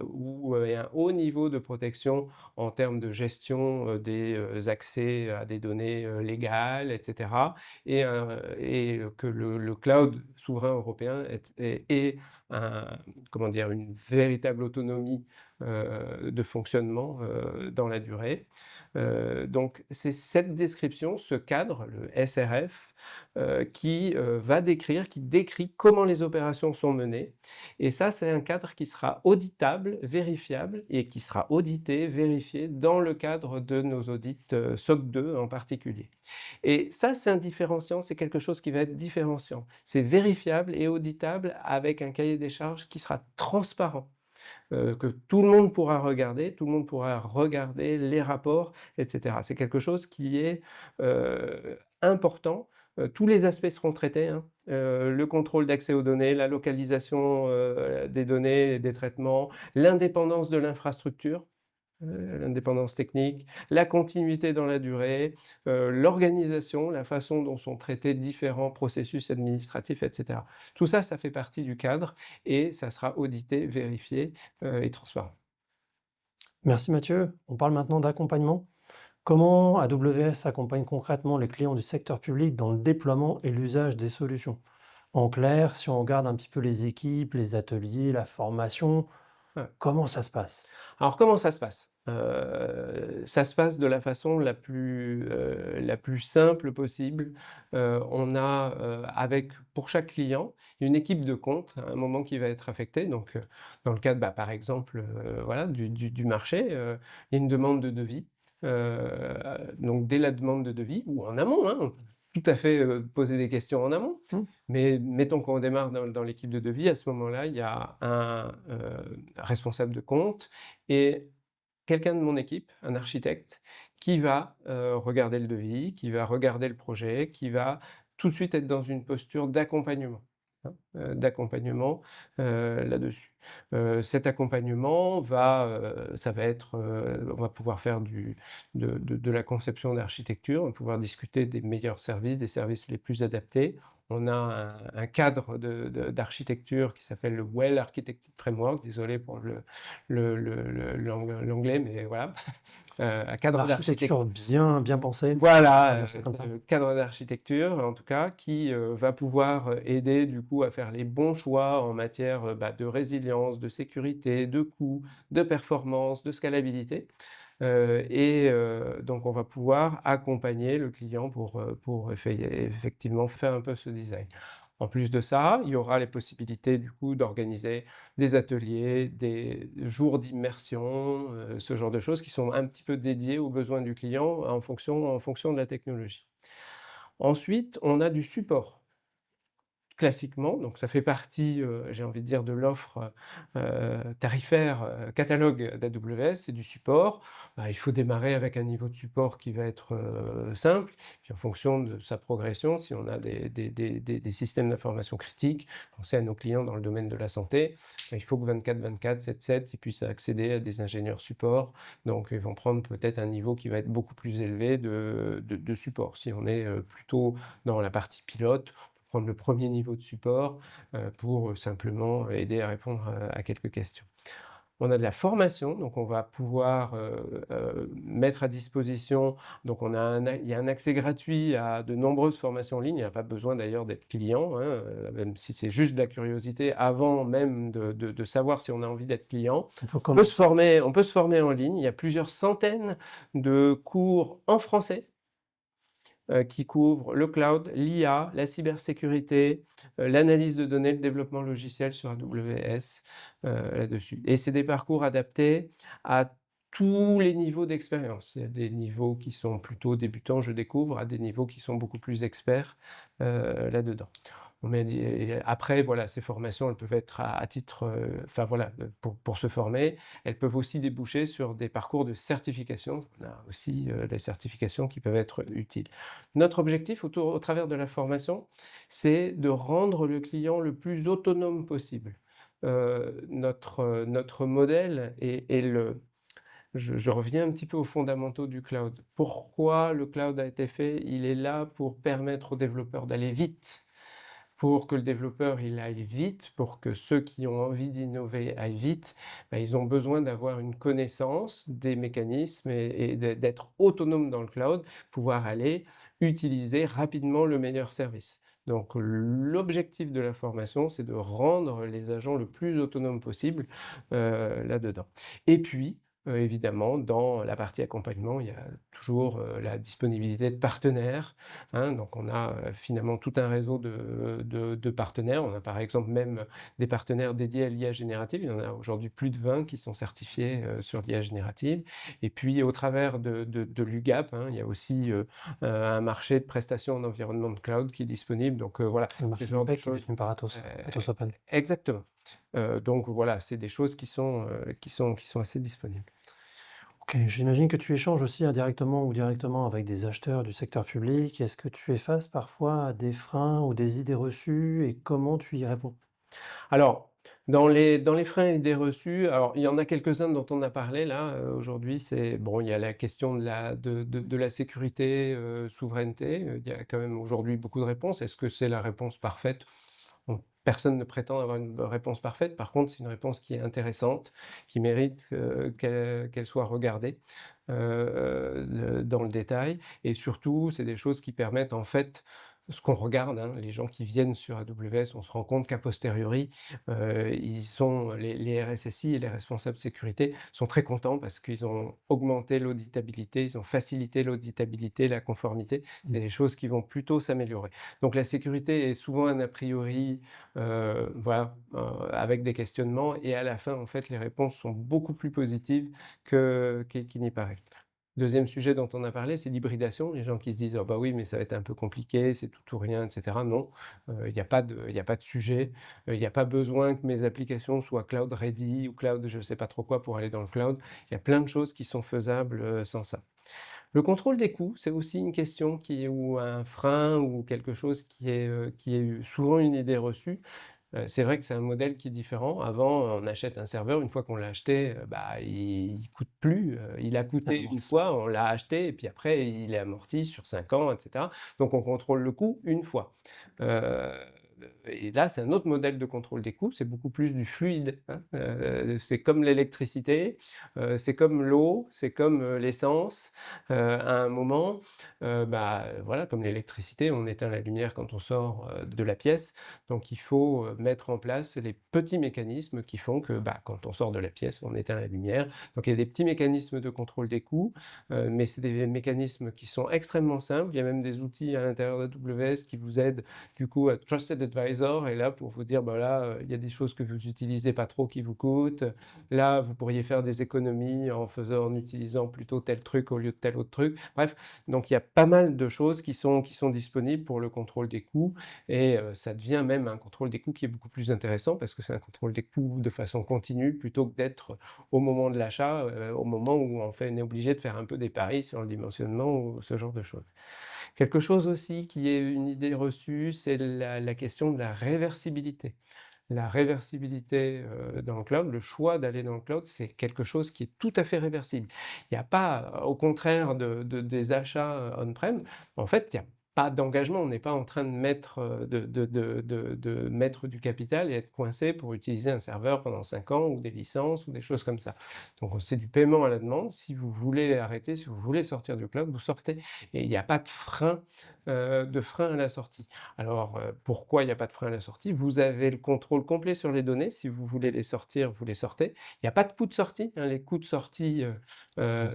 [SPEAKER 2] ou un haut niveau de protection en termes de gestion des accès à des données légales, etc. Et que le cloud souverain européen ait comment dire, une véritable autonomie de fonctionnement dans la durée. Donc c'est cette description, ce cadre, le SRF, qui décrit comment les opérations sont menées. Et ça, c'est un cadre qui sera auditable, vérifiable, et qui sera audité, vérifié dans le cadre de nos audits SOC 2 en particulier. Et ça, c'est un différenciant, c'est quelque chose qui va être différenciant. C'est vérifiable et auditable avec un cahier des charges qui sera transparent. Que tout le monde pourra regarder les rapports, etc. C'est quelque chose qui est important. Tous les aspects seront traités, hein. Le contrôle d'accès aux données, la localisation des données et des traitements, l'indépendance de l'infrastructure, l'indépendance technique, la continuité dans la durée, l'organisation, la façon dont sont traités différents processus administratifs, etc. Tout ça, ça fait partie du cadre et ça sera audité, vérifié et transparent.
[SPEAKER 1] Merci Mathieu. On parle maintenant d'accompagnement. Comment AWS accompagne concrètement les clients du secteur public dans le déploiement et l'usage des solutions? En clair, si on regarde un petit peu les équipes, les ateliers, la formation,
[SPEAKER 2] Ouais.
[SPEAKER 1] comment ça se passe?
[SPEAKER 2] Alors comment ça se passe? Ça se passe de la façon la plus simple possible. On a, pour chaque client, une équipe de compte à un moment qui va être affectée. Donc, dans le cadre, par exemple, voilà, du marché, il y a une demande de devis. Donc dès la demande de devis, ou en amont, hein, on peut tout à fait poser des questions en amont.
[SPEAKER 1] Mmh.
[SPEAKER 2] Mais mettons qu'on démarre dans l'équipe de devis, à ce moment-là, il y a un responsable de compte et quelqu'un de mon équipe, un architecte, qui va regarder le devis, qui va regarder le projet, qui va tout de suite être dans une posture d'accompagnement, hein, là-dessus. Cet accompagnement ça va être, on va pouvoir faire de la conception d'architecture, on va pouvoir discuter des meilleurs services, des services les plus adaptés. On a un cadre d'architecture qui s'appelle le Well Architected Framework, désolé pour l'anglais, mais voilà. Un cadre d'architecture.
[SPEAKER 1] L'architecture bien pensée.
[SPEAKER 2] Voilà,
[SPEAKER 1] C'est comme ça.
[SPEAKER 2] cadre d'architecture en tout cas qui va pouvoir aider du coup à faire les bons choix en matière de résilience, de sécurité, de coût, de performance, de scalabilité. Donc on va pouvoir accompagner le client pour effectivement faire un peu ce design. En plus de ça, il y aura les possibilités du coup d'organiser des ateliers, des jours d'immersion, ce genre de choses qui sont un petit peu dédiés aux besoins du client en fonction de la technologie. Ensuite, on a du support. Classiquement, donc ça fait partie, j'ai envie de dire, de l'offre tarifaire catalogue d'AWS, c'est du support. Il faut démarrer avec un niveau de support qui va être simple, puis en fonction de sa progression, si on a des systèmes d'information critiques, pensez à nos clients dans le domaine de la santé, il faut que 24/24, 7/7, ils puissent accéder à des ingénieurs support, donc ils vont prendre peut-être un niveau qui va être beaucoup plus élevé de support. Si on est plutôt dans la partie pilote, prendre le premier niveau de support pour simplement aider à répondre à quelques questions. On a de la formation, donc on va pouvoir mettre à disposition, donc il y a un accès gratuit à de nombreuses formations en ligne, il n'y a pas besoin d'ailleurs d'être client, hein, même si c'est juste de la curiosité, avant même de savoir si on a envie d'être client. On peut se former en ligne, il y a plusieurs centaines de cours en français, qui couvre le cloud, l'IA, la cybersécurité, l'analyse de données, le développement logiciel sur AWS, là-dessus. Et c'est des parcours adaptés à tous les niveaux d'expérience. Il y a des niveaux qui sont plutôt débutants, je découvre, à des niveaux qui sont beaucoup plus experts là-dedans. Et après, voilà, ces formations, elles peuvent être à titre, pour se former. Elles peuvent aussi déboucher sur des parcours de certification. On a aussi des certifications qui peuvent être utiles. Notre objectif au travers de la formation, c'est de rendre le client le plus autonome possible. notre modèle est le je reviens un petit peu aux fondamentaux du cloud. Pourquoi le cloud a été fait? Il est là pour permettre aux développeurs d'aller vite. Pour que le développeur il aille vite, pour que ceux qui ont envie d'innover aillent vite, bah, ils ont besoin d'avoir une connaissance des mécanismes et d'être autonomes dans le cloud, pouvoir aller utiliser rapidement le meilleur service. Donc l'objectif de la formation, c'est de rendre les agents le plus autonomes possible, là-dedans. Et puis, évidemment, dans la partie accompagnement, il y a toujours, la disponibilité de partenaires, hein. Donc on a, finalement tout un réseau de partenaires. On a par exemple même des partenaires dédiés à l'IA générative. Il y en a aujourd'hui plus de 20 qui sont certifiés, sur l'IA générative. Et puis au travers de l'UGAP, hein, il y a aussi, un marché de prestations en environnement de cloud qui est disponible. Donc, voilà,
[SPEAKER 1] Le
[SPEAKER 2] c'est
[SPEAKER 1] marché
[SPEAKER 2] le
[SPEAKER 1] du
[SPEAKER 2] genre de
[SPEAKER 1] PEC qui est
[SPEAKER 2] choses.
[SPEAKER 1] détenu par Atos, Atos Open.
[SPEAKER 2] Exactement. Donc voilà, c'est des choses qui sont assez disponibles.
[SPEAKER 1] Ok, j'imagine que tu échanges aussi indirectement ou directement avec des acheteurs du secteur public. Est-ce que tu es face parfois à des freins ou des idées reçues et comment tu y réponds?
[SPEAKER 2] Alors, dans les freins et idées reçues, alors il y en a quelques-uns dont on a parlé là, aujourd'hui, c'est bon, il y a la question de la sécurité, souveraineté, il y a quand même aujourd'hui beaucoup de réponses. Est-ce que c'est la réponse parfaite? Bon, personne ne prétend avoir une réponse parfaite. Par contre, c'est une réponse qui est intéressante, qui mérite, qu'elle soit regardée, dans le détail et surtout, c'est des choses qui permettent en fait ce qu'on regarde, hein, les gens qui viennent sur AWS, on se rend compte qu'a posteriori, ils sont les RSSI et les responsables sécurité sont très contents parce qu'ils ont augmenté l'auditabilité, ils ont facilité l'auditabilité, la conformité. C'est des choses qui vont plutôt s'améliorer. Donc la sécurité est souvent un a priori, voilà, avec des questionnements et à la fin, en fait, les réponses sont beaucoup plus positives qu'il n'y paraît. Deuxième sujet dont on a parlé, c'est l'hybridation. Les gens qui se disent: «Oh bah oui, mais ça va être un peu compliqué, c'est tout ou rien» et cetera. Non, il y a pas de sujet, il y a pas besoin que mes applications soient cloud ready ou cloud je sais pas trop quoi pour aller dans le cloud. Il y a plein de choses qui sont faisables, sans ça. Le contrôle des coûts, c'est aussi une question ou un frein ou quelque chose qui est souvent une idée reçue. C'est vrai que c'est un modèle qui est différent. Avant, on achète un serveur, une fois qu'on l'a acheté, bah, il coûte plus, il a coûté une
[SPEAKER 1] L'amortissement.
[SPEAKER 2] fois, on l'a acheté et puis après il est amorti sur 5 ans et cetera. Donc on contrôle le coût une fois. Heu et là, c'est un autre modèle de contrôle des coûts, c'est beaucoup plus du fluide, hein. C'est comme l'électricité, c'est comme l'eau, c'est comme, l'essence. À un moment, bah, voilà, comme l'électricité, on éteint la lumière quand on sort, de la pièce. Donc il faut, mettre en place les petits mécanismes qui font que, bah, quand on sort de la pièce, on éteint la lumière. Donc il y a des petits mécanismes de contrôle des coûts, mais c'est des mécanismes qui sont extrêmement simples. Il y a même des outils à l'intérieur d'AWS qui vous aident du coup à Trusted Advisor est là pour vous dire, bah, là, il y a des choses que vous utilisez pas trop qui vous coûtent. Là, vous pourriez faire des économies en utilisant plutôt tel truc au lieu de tel autre truc. Bref, donc il y a pas mal de choses qui sont disponibles pour le contrôle des coûts et ça devient même un contrôle des coûts qui est beaucoup plus intéressant parce que c'est un contrôle des coûts de façon continue plutôt que d'être au moment de l'achat, au moment où en fait on est obligé de faire un peu des paris sur le dimensionnement ou ce genre de choses. Quelque chose aussi qui est une idée reçue, c'est la question de la réversibilité. La réversibilité, dans le cloud, le choix d'aller dans le cloud, c'est quelque chose qui est tout à fait réversible. Il n'y a pas, au contraire des achats, on-prem, en fait, il n'y a pas d'engagement. On n'est pas en train de mettre, de mettre du capital et être coincé pour utiliser un serveur pendant 5 ans ou des licences ou des choses comme ça. Donc c'est du paiement à la demande. Si vous voulez arrêter, si vous voulez sortir du cloud, vous sortez et il n'y a pas de frein à la sortie. Alors, pourquoi il n'y a pas de frein à la sortie? Vous avez le contrôle complet sur les données. Si vous voulez les sortir, vous les sortez. Il n'y a pas de coût de sortie, hein. Les coûts de sortie,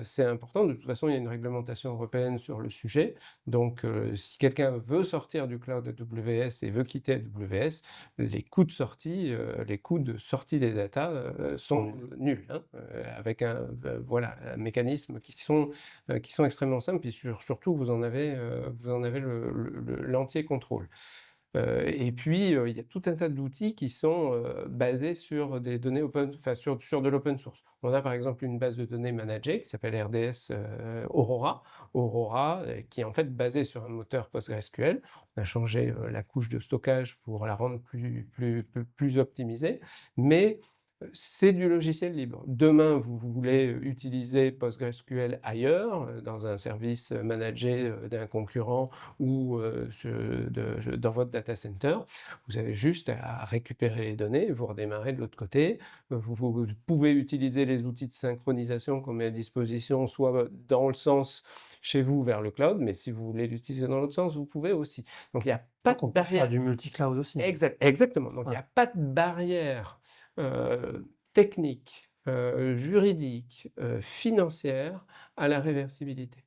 [SPEAKER 2] c'est important. De toute façon, il y a une réglementation européenne sur le sujet. Donc, si quelqu'un veut sortir du cloud AWS et veut quitter AWS, les coûts de sortie, les coûts de sortie des datas, sont nuls, hein, avec voilà, un mécanisme qui sont extrêmement simples et surtout vous en avez l'entier contrôle. Et puis, il y a tout un tas d'outils qui sont basés sur des données enfin sur de l'open source. On a par exemple une base de données managée qui s'appelle RDS Aurora. Aurora, qui est en fait basée sur un moteur PostgreSQL. On a changé la couche de stockage pour la rendre plus optimisée, mais c'est du logiciel libre. Demain, vous voulez utiliser PostgreSQL ailleurs, dans un service managé d'un concurrent ou dans votre data center. Vous avez juste à récupérer les données, vous redémarrez de l'autre côté. Vous pouvez utiliser les outils de synchronisation qu'on met à disposition, soit dans le sens chez vous vers le cloud, mais si vous voulez l'utiliser dans l'autre sens, vous pouvez aussi. Donc il n'y a pas
[SPEAKER 1] Donc, on
[SPEAKER 2] de
[SPEAKER 1] peut faire
[SPEAKER 2] barrière.
[SPEAKER 1] du multi-cloud aussi.
[SPEAKER 2] Exactement. Donc il n'y
[SPEAKER 1] Ouais.
[SPEAKER 2] a pas de barrière technique, juridique, financière à la réversibilité.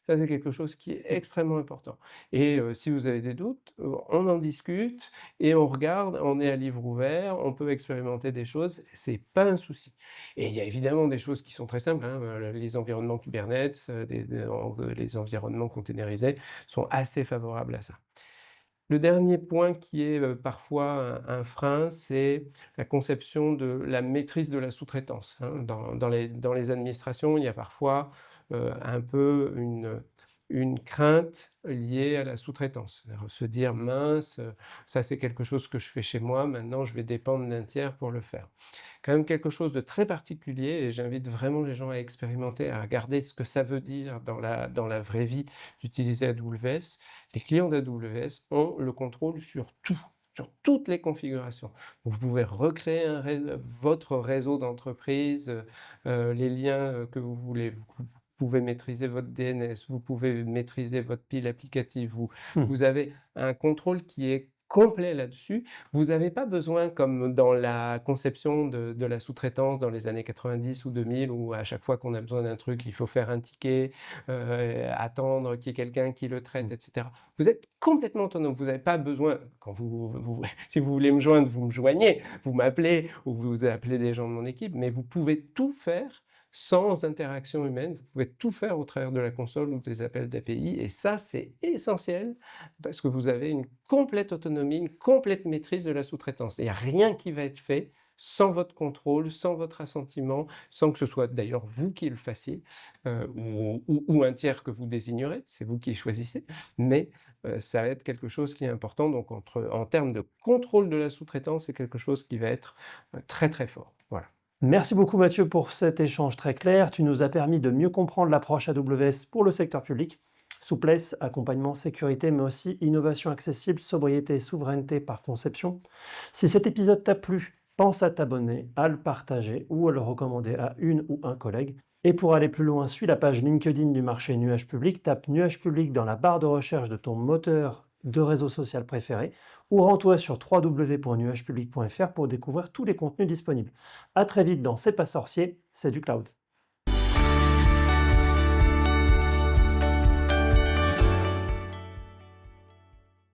[SPEAKER 2] Ça, c'est quelque chose qui est extrêmement important. Et si vous avez des doutes, on en discute et on regarde, on est à livre ouvert, on peut expérimenter des choses, c'est pas un souci. Et il y a évidemment des choses qui sont très simples, hein, les environnements Kubernetes, les environnements containerisés sont assez favorables à ça. Le dernier point qui est parfois un frein, c'est la conception de la maîtrise de la sous-traitance, hein. Dans les administrations, il y a parfois un peu une crainte liée à la sous-traitance. C'est-à-dire se dire: «Mince, ça c'est quelque chose que je fais chez moi, maintenant je vais dépendre d'un tiers pour le faire». Quand même quelque chose de très particulier et j'invite vraiment les gens à expérimenter, à regarder ce que ça veut dire dans la vraie vie d'utiliser AWS. Les clients d'AWS ont le contrôle sur tout, sur toutes les configurations. Vous pouvez recréer votre réseau d'entreprise, les liens que vous voulez. Vous pouvez maîtriser votre DNS, vous pouvez maîtriser votre pile applicative. Vous avez un contrôle qui est complet là-dessus. Vous n'avez pas besoin, comme dans la conception de la sous-traitance dans les années 90 ou 2000, où à chaque fois qu'on a besoin d'un truc, il faut faire un ticket, attendre qu'il y ait quelqu'un qui le traite, etc. Vous êtes complètement autonome. Vous n'avez pas besoin, quand si vous voulez me joindre, vous me joignez, vous m'appelez ou vous appelez des gens de mon équipe, mais vous pouvez tout faire sans interaction humaine. Vous pouvez tout faire au travers de la console ou des appels d'API. Et ça, c'est essentiel parce que vous avez une complète autonomie, une complète maîtrise de la sous-traitance. Il n'y a rien qui va être fait sans votre contrôle, sans votre assentiment, sans que ce soit d'ailleurs vous qui le fassiez, ou un tiers que vous désignerez, c'est vous qui choisissez, mais ça va être quelque chose qui est important. Donc en termes de contrôle de la sous-traitance, c'est quelque chose qui va être très très fort. Voilà.
[SPEAKER 1] Merci beaucoup Mathieu pour cet échange très clair. Tu nous as permis de mieux comprendre l'approche AWS pour le secteur public. Souplesse, accompagnement, sécurité, mais aussi innovation accessible, sobriété et souveraineté par conception. Si cet épisode t'a plu, pense à t'abonner, à le partager ou à le recommander à une ou un collègue. Et pour aller plus loin, suis la page LinkedIn du marché nuage public, tape nuage public dans la barre de recherche de ton moteur de réseau social préféré ou rends-toi sur www.nuagepublic.fr pour découvrir tous les contenus disponibles. À très vite dans C'est pas sorcier, c'est du cloud.